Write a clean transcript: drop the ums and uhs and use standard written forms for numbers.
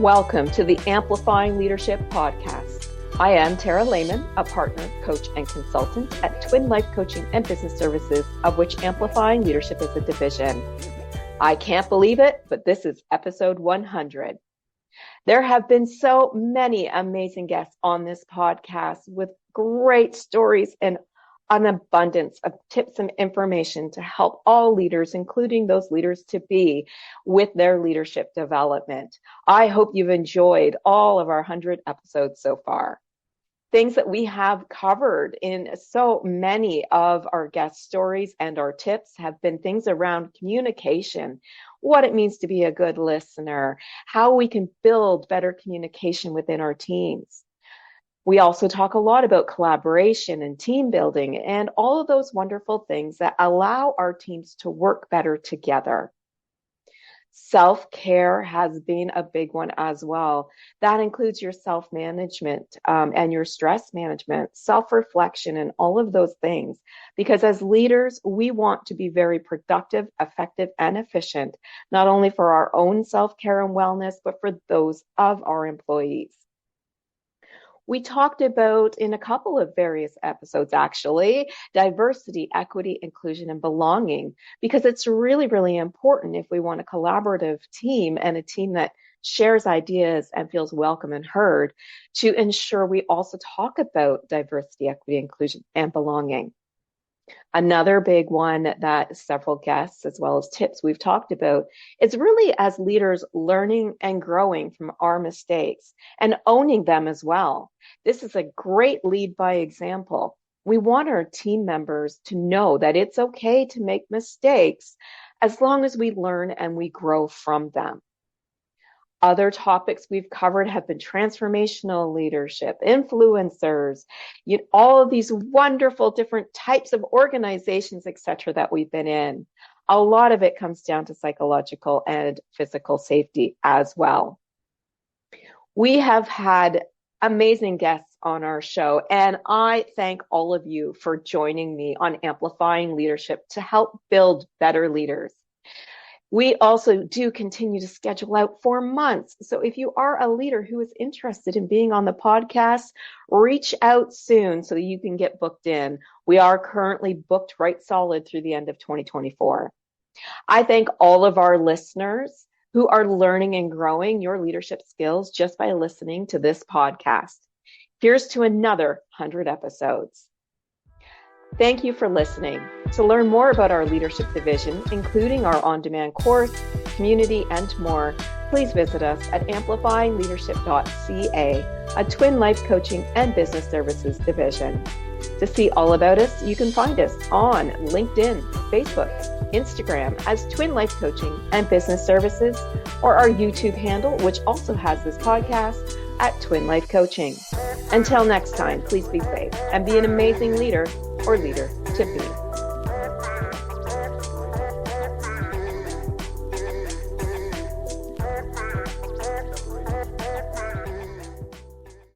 Welcome to the Amplifying Leadership Podcast. I am Tara Lehman, a partner, coach, and consultant at Twin Life Coaching and Business Services, of which Amplifying Leadership is a division. I can't believe it, but this is episode 100. There have been so many amazing guests on this podcast with great stories and an abundance of tips and information to help all leaders, including those leaders to be, with their leadership development. I hope you've enjoyed all of our 100 episodes so far. Things that we have covered in so many of our guest stories and our tips have been things around communication, what it means to be a good listener, how we can build better communication within our teams. We also talk a lot about collaboration and team building and all of those wonderful things that allow our teams to work better together. Self-care has been a big one as well. That includes your self-management and your stress management, self-reflection, and all of those things. Because as leaders, we want to be very productive, effective, and efficient, not only for our own self-care and wellness, but for those of our employees. We talked about, in a couple of various episodes actually, diversity, equity, inclusion, and belonging, because it's really, really important if we want a collaborative team and a team that shares ideas and feels welcome and heard, to ensure we also talk about diversity, equity, inclusion, and belonging. Another big one that several guests, as well as tips we've talked about, is really as leaders learning and growing from our mistakes and owning them as well. This is a great lead by example. We want our team members to know that it's okay to make mistakes as long as we learn and we grow from them. Other topics we've covered have been transformational leadership, influencers, all of these wonderful different types of organizations, etc., that we've been in. A lot of it comes down to psychological and physical safety as well. We have had amazing guests on our show, and I thank all of you for joining me on Amplifying Leadership to help build better leaders. We also do continue to schedule out for months. So if you are a leader who is interested in being on the podcast, reach out soon so that you can get booked in. We are currently booked right solid through the end of 2024. I thank all of our listeners who are learning and growing your leadership skills just by listening to this podcast. Here's to another 100 episodes. Thank you for listening. To learn more about our leadership division, including our on-demand course, community, and more, please visit us at amplifyingleadership.ca, a Twin Life Coaching and Business Services division. To see all about us, you can find us on LinkedIn, Facebook, Instagram as Twin Life Coaching and Business Services, or our YouTube handle, which also has this podcast, at Twin Life Coaching. Until next time, please be safe and be an amazing leader or leader to be.